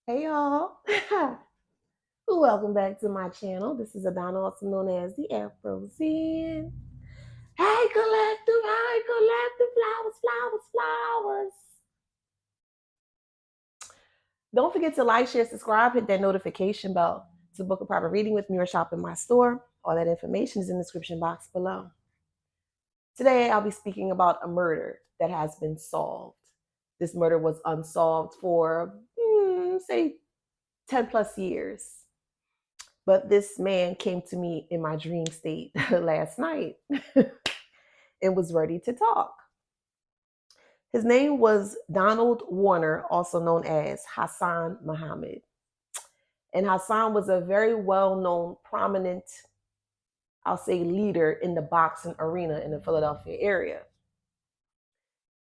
Hey y'all. Welcome back to my channel. This is Adana, also known as TheAfrozen. Hey collective, hey collective, flowers, flowers, flowers. Don't forget to like, share, subscribe, hit that notification bell to book a private reading with me or shop in my store. All that information is in the description box below. Today I'll be speaking about a murder that has been solved. This murder was unsolved for, say, 10 plus years. But this man came to me in my dream state last night and was ready to talk. His name was Donald Warner, also known as Hasan Muhammed. And Hasan was a very well known, prominent, I'll say, leader in the boxing arena in the Philadelphia area.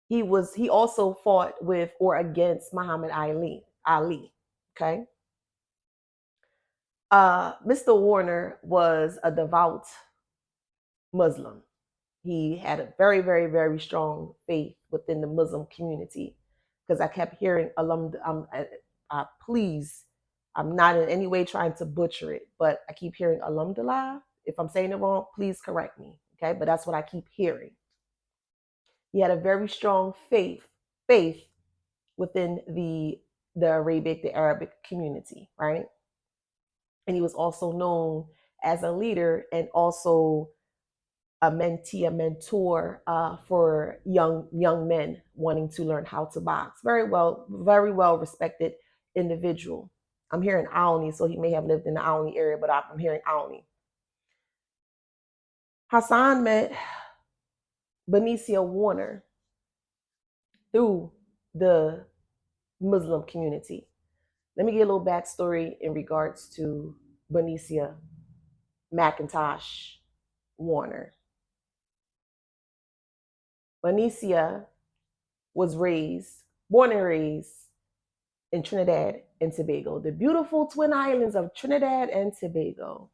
He also fought with or against Muhammad Ali. Okay. Mr. Warner was a devout Muslim. He had a very, very, very strong faith within the Muslim community because I kept hearing please, I'm not in any way trying to butcher it, but I keep hearing alhamdulillah. If I'm saying it wrong, please correct me. Okay, but that's what I keep hearing. He had a very strong faith within the Arabic community, right? And he was also known as a leader and also a mentee, a mentor for young men wanting to learn how to box. Very well respected individual. I'm here in Alney, so he may have lived in the Alney area, but I'm here in Alney. Hasan met Bennisicia Warner through the Muslim community. Let me get a little backstory in regards to Bennisicia Mcintosh Warner. Bennisicia was born and raised in Trinidad and Tobago, the beautiful twin islands of Trinidad and Tobago.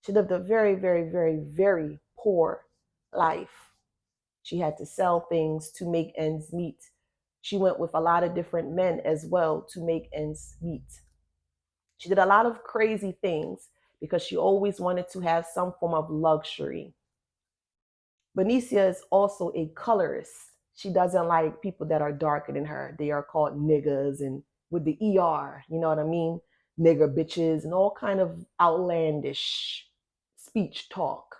She lived a very, very, very, very poor life. She had to sell things to make ends meet. She went with a lot of different men as well to make ends meet. She did a lot of crazy things because she always wanted to have some form of luxury. Bennisicia is also a colorist. She doesn't like people that are darker than her. They are called niggas and with the ER, you know what I mean? Nigger bitches and all kind of outlandish speech talk.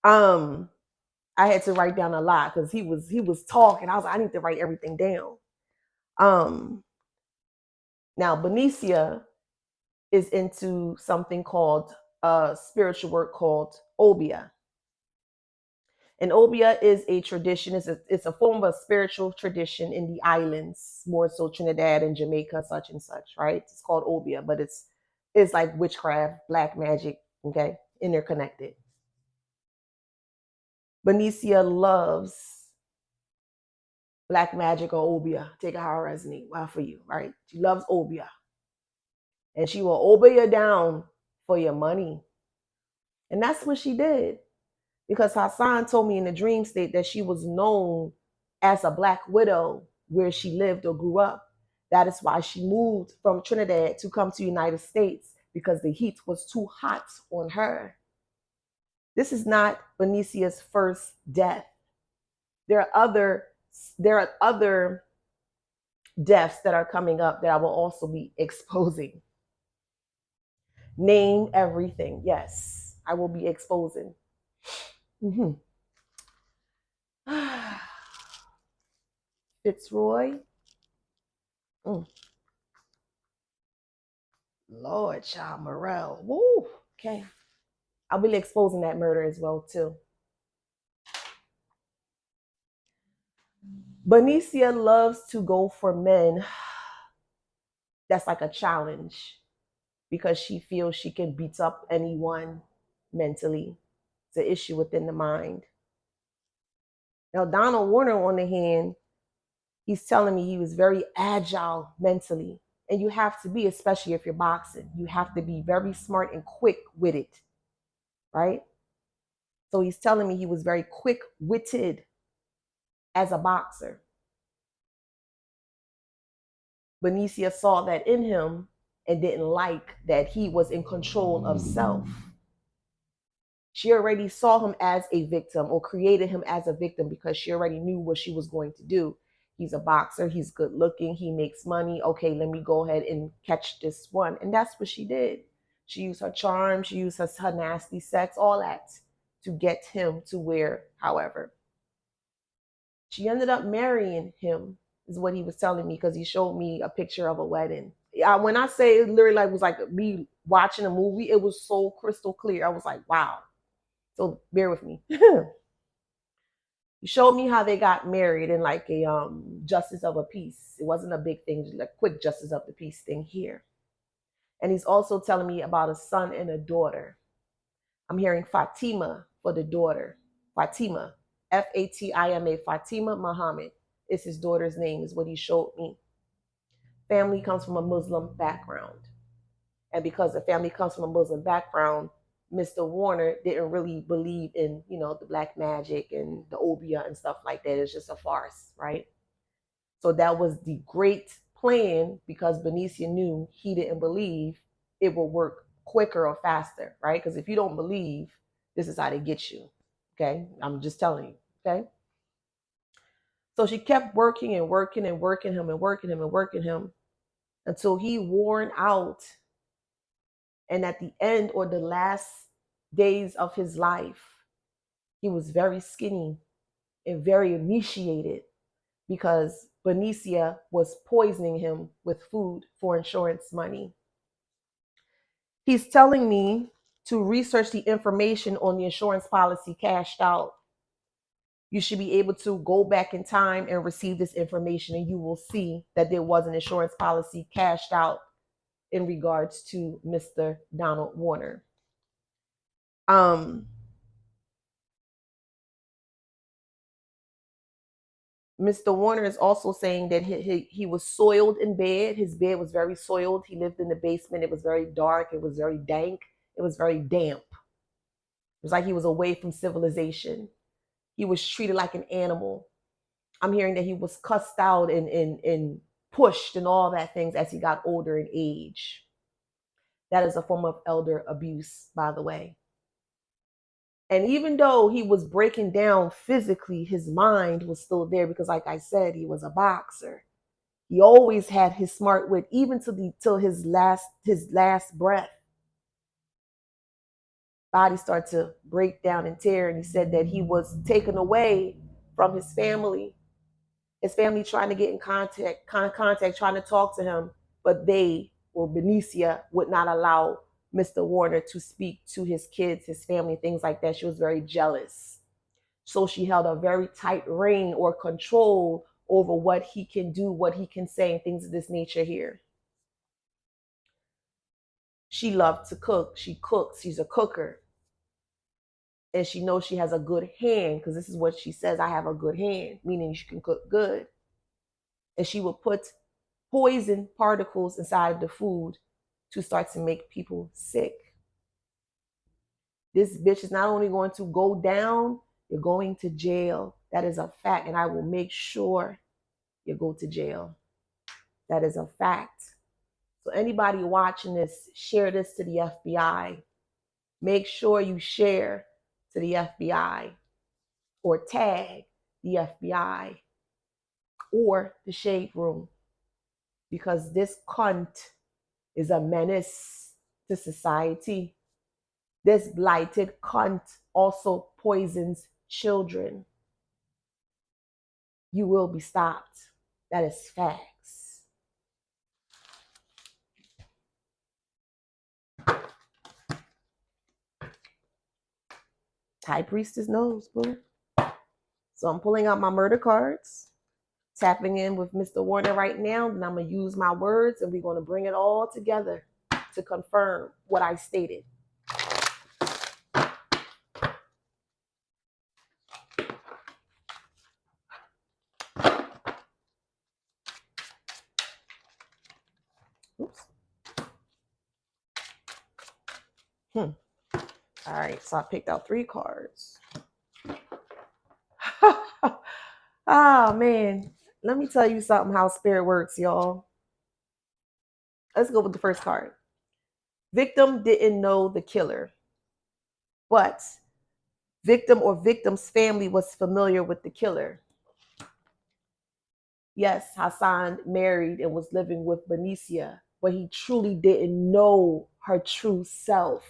Um, I had to write down a lot because he was talking. I was like, I need to write everything down. Um, Now Bennisicia is into something called spiritual work called Obia. And Obia is a tradition, it's a form of a spiritual tradition in the islands, more so Trinidad and Jamaica, such and such, right? It's called Obia, but it's like witchcraft, black magic, okay, interconnected. Bennisicia loves black magic or Obia. Take it how it resonates. Well, for you, right? She loves Obia. And she will obey you down for your money. And that's what she did. Because Hasan told me in the dream state that she was known as a black widow where she lived or grew up. That is why she moved from Trinidad to come to the United States because the heat was too hot on her. This is not Bennisia's first death. There are other deaths that are coming up that I will also be exposing. Name everything. Yes, I will be exposing. Mm-hmm. Fitzroy. Mm. Lord, child Morel. Woo. Okay. I'll be exposing that murder as well too. Bennisicia loves to go for men. That's like a challenge because she feels she can beat up anyone mentally. It's an issue within the mind. Now, Donald Warner, on the hand, he's telling me he was very agile mentally. And you have to be, especially if you're boxing, you have to be very smart and quick with it, right? So he's telling me he was very quick witted as a boxer. Benicia saw that in him and didn't like that he was in control of self. She already saw him as a victim or created him as a victim because she already knew what she was going to do. He's a boxer, he's good looking, he makes money. Okay, let me go ahead and catch this one. And that's what she did. She used her charm, she used her nasty sex, all that to get him to where, however. She ended up marrying him, is what he was telling me, because he showed me a picture of a wedding. When I say it literally like was like me watching a movie, it was so crystal clear. I was like, wow. So bear with me. He showed me how they got married in like a justice of a peace. It wasn't a big thing, just like quick justice of the peace thing here. And he's also telling me about a son and a daughter. I'm hearing Fatima for the daughter. Fatima, Fatima, Fatima Muhammad is his daughter's name, is what he showed me. Family comes from a Muslim background. And because the family comes from a Muslim background, Mr. Warner didn't really believe in, the black magic and the obia and stuff like that. It's just a farce, right? So that was the great plan because Benicia knew he didn't believe it will work quicker or faster, right? Because if you don't believe, this is how they get you. Okay. I'm just telling you. Okay. So she kept working and working and working him and working him and working him until he worn out. And at the end or the last days of his life, he was very skinny and very emaciated because Benicia was poisoning him with food for insurance money. He's telling me to research the information on the insurance policy cashed out. You should be able to go back in time and receive this information, and you will see that there was an insurance policy cashed out in regards to Mr. Donald Warner. Mr. Warner is also saying that he was soiled in bed. His bed was very soiled. He lived in the basement. It was very dark. It was very dank. It was very damp. It was like he was away from civilization. He was treated like an animal. I'm hearing that he was cussed out and pushed and all that things as he got older in age. That is a form of elder abuse, by the way. And even though he was breaking down physically, his mind was still there because, like I said, he was a boxer. He always had his smart wit, even till his last breath. Body started to break down and tear, and he said that he was taken away from his family. His family trying to get in contact, trying to talk to him, but they or Benicia would not allow Mr. Warner to speak to his kids, his family, things like that. She was very jealous. So she held a very tight rein or control over what he can do, what he can say, and things of this nature here. She loved to cook. She cooks. She's a cooker. And she knows she has a good hand because this is what she says, I have a good hand, meaning she can cook good. And she will put poison particles inside of the food to start to make people sick. This bitch is not only going to go down, you're going to jail. That is a fact. And I will make sure you go to jail. That is a fact. So anybody watching this, share this to the FBI. Make sure you share to the FBI or tag the FBI or the Shade Room, because this cunt is a menace to society. This blighted cunt also poisons children. You will be stopped. That is facts. High Priestess knows, boo. So I'm pulling out my murder cards, tapping in with Mr. Warner right now, and I'm going to use my words, and we're going to bring it all together to confirm what I stated. Oops. All right, so I picked out 3 cards. Oh, man. Let me tell you something, how spirit works, y'all. Let's go with the first card. Victim didn't know the killer, but victim or victim's family was familiar with the killer. Yes, Hasan married and was living with Bennisicia, but he truly didn't know her true self.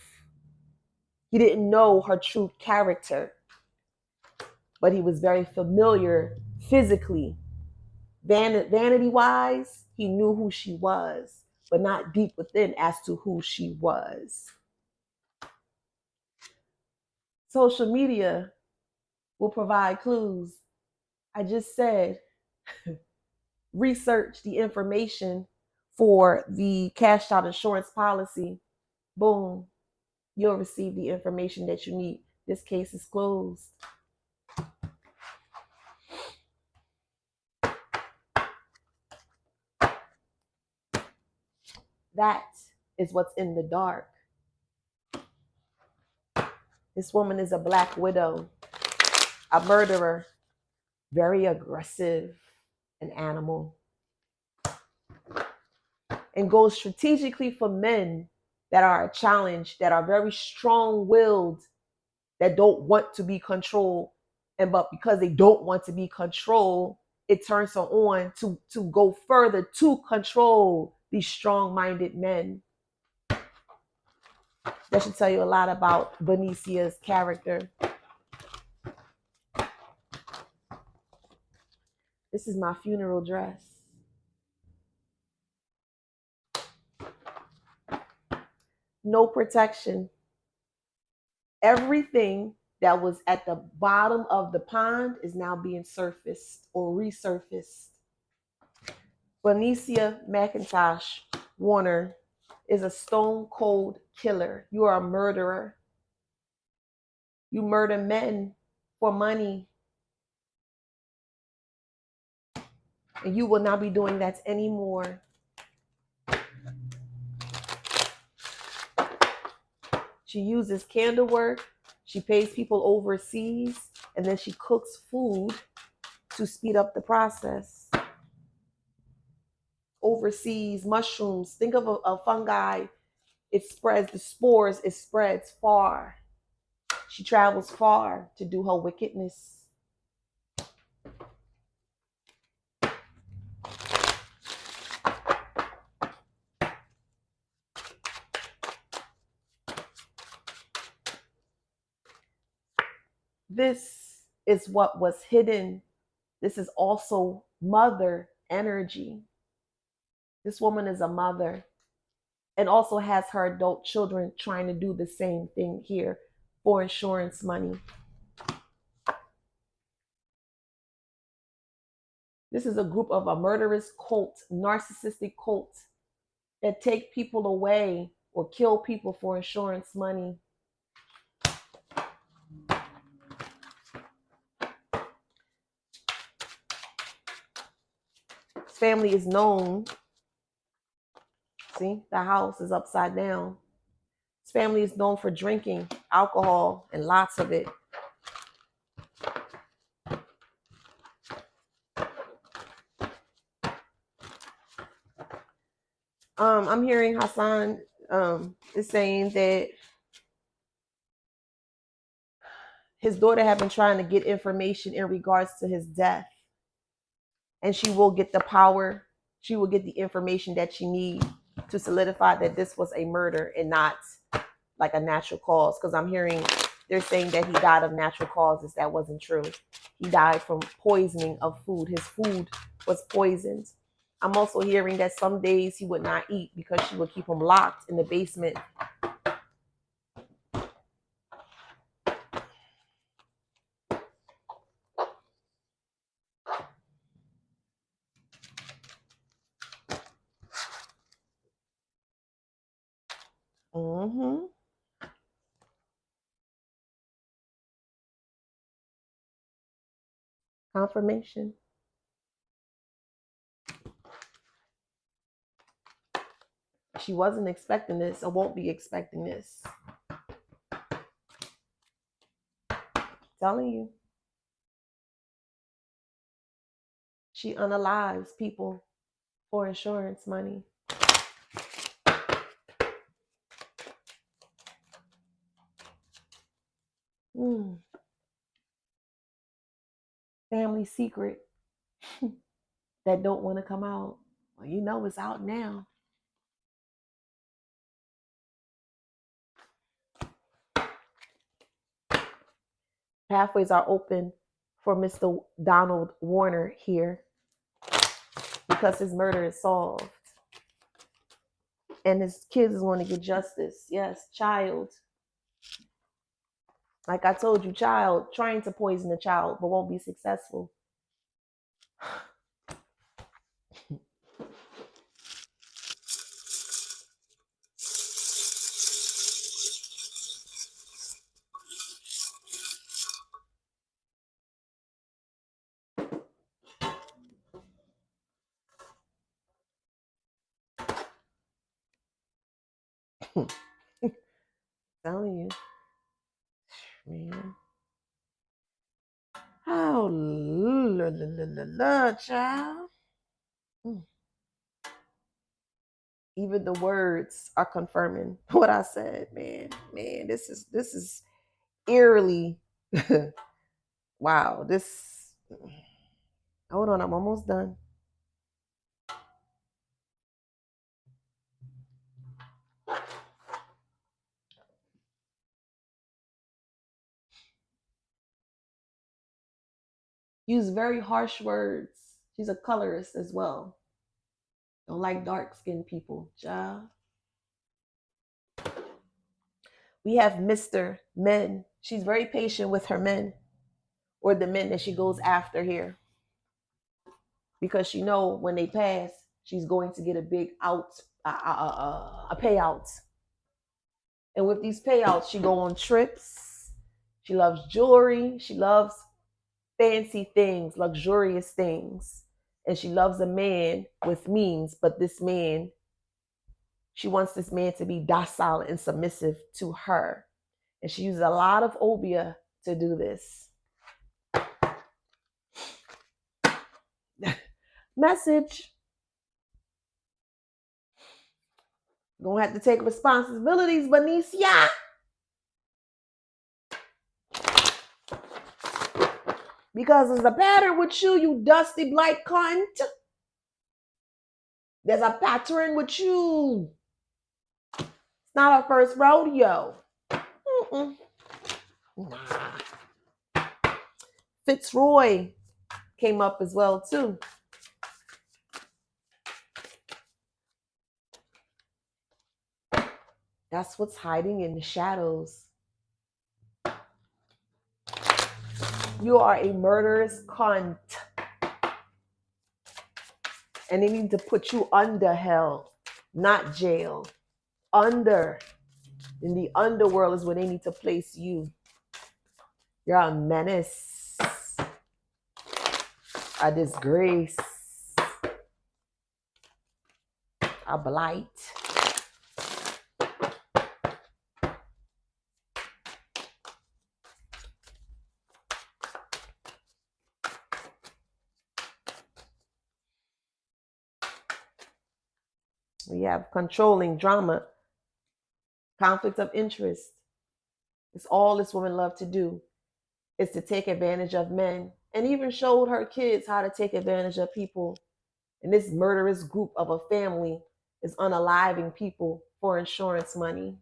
He didn't know her true character, but he was very familiar physically. Vanity wise, he knew who she was, but not deep within as to who she was. Social media will provide clues. I just said, research the information for the cashed out insurance policy. Boom, you'll receive the information that you need. This case is closed. That is what's in the dark. This woman is a black widow, a murderer, very aggressive, an animal, and goes strategically for men that are a challenge, that are very strong-willed, that don't want to be controlled. But because they don't want to be controlled, it turns her on to go further to control these strong-minded men. That should tell you a lot about Benisia's character. This is my funeral dress. No protection. Everything that was at the bottom of the pond is now being surfaced or resurfaced. Bennisicia Mcintosh Warner is a stone cold killer. You are a murderer. You murder men for money. And you will not be doing that anymore. She uses candle work. She pays people overseas. And then she cooks food to speed up the process. Overseas, mushrooms. Think of a fungi. It spreads, the spores, it spreads far. She travels far to do her wickedness. This is what was hidden. This is also mother energy. This woman is a mother and also has her adult children trying to do the same thing here for insurance money. This is a group of a murderous cult, narcissistic cult that take people away or kill people for insurance money. His family is known. See, the house is upside down. His family is known for drinking alcohol and lots of it. I'm hearing Hasan is saying that his daughter had been trying to get information in regards to his death. And she will get the power, she will get the information that she needs to solidify that this was a murder and not like a natural cause. Because I'm hearing they're saying that he died of natural causes. That wasn't true. He died from poisoning of food. His food was poisoned. I'm also hearing that some days he would not eat because she would keep him locked in the basement. Mm-hmm. Confirmation. She wasn't expecting this or won't be expecting this. Telling you. She unalives people for insurance money. Mm. Family secret that don't want to come out. Well, you know it's out now. Pathways are open for Mr. Donald Warner here because his murder is solved. And his kids want to get justice. Yes, child. Like I told you, child trying to poison a child but won't be successful. Telling you, man. Oh, child. Mm. Even the words are confirming what I said, man. Man, this is eerily wow. This hold on, I'm almost done. Use very harsh words. She's a colorist as well. Don't like dark skinned people, child. We have Mr. Men. She's very patient with her men or the men that she goes after here because she know when they pass, she's going to get a big a payout. And with these payouts, she go on trips. She loves jewelry. She loves fancy things, luxurious things. And she loves a man with means, but this man, she wants this man to be docile and submissive to her. And she uses a lot of obia to do this. Message. Gonna have to take responsibilities, Bennisicia. Because there's a pattern with you, you dusty blight cunt. There's a pattern with you. It's not our first rodeo. Mm-mm. Nah. Fitzroy came up as well too. That's what's hiding in the shadows. You are a murderous cunt. And they need to put you under hell, not jail. Under. In the underworld is where they need to place you. You're a menace. A disgrace. A blight. We have controlling drama, conflict of interest. It's all this woman loved to do is to take advantage of men, and even showed her kids how to take advantage of people. And this murderous group of a family is unaliving people for insurance money.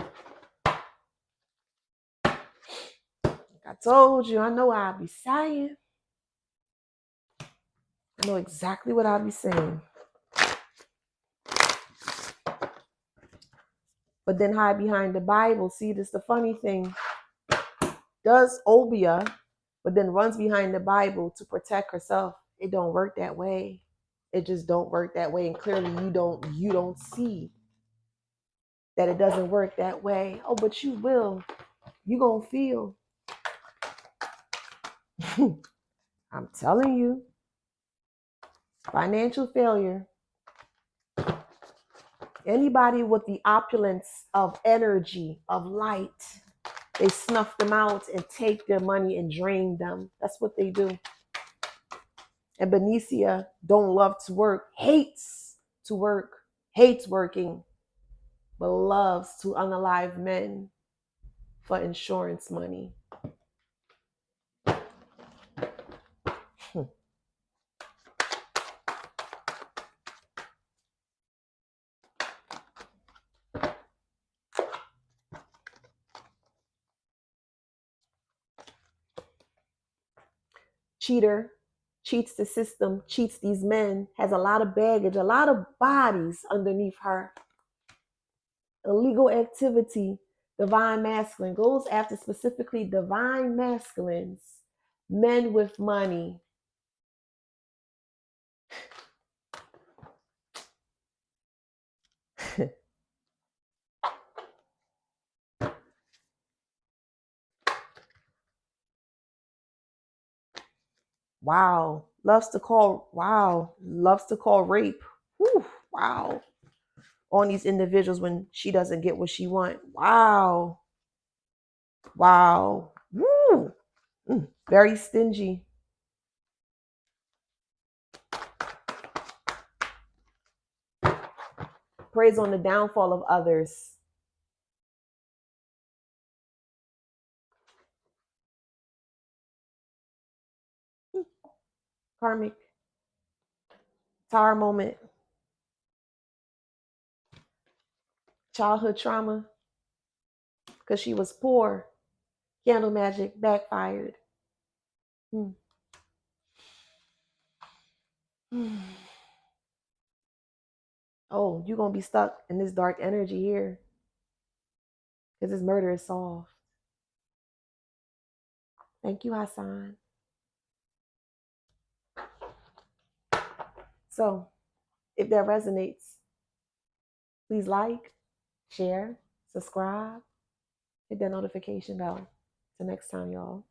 I told you, I know what I'll be saying. I know exactly what I'll be saying. But then hide behind the Bible. See, this is the funny thing. Does obia, but then runs behind the Bible to protect herself. It don't work that way. It just don't work that way. And clearly you don't see that it doesn't work that way. Oh, but you will. You gonna feel. I'm telling you. Financial failure. Anybody with the opulence of energy, of light, they snuff them out and take their money and drain them. That's what they do. And Bennisicia don't love to work, hates to work, hates working. but loves to unalive men for insurance money. Cheater, cheats the system, cheats these men, has a lot of baggage, a lot of bodies underneath her. Illegal activity, divine masculine, goes after specifically divine masculines, men with money. Wow. Loves to call rape. Whew, wow. On these individuals when she doesn't get what she wants. Wow. Wow. Woo. Very stingy. Preys on the downfall of others. Karmic tower moment. Childhood trauma. Because she was poor. Candle magic backfired. Hmm. Oh, you're going to be stuck in this dark energy here. Because this murder is solved. Thank you, Hasan. So, if that resonates, please like, share, subscribe, hit that notification bell. Till next time, y'all.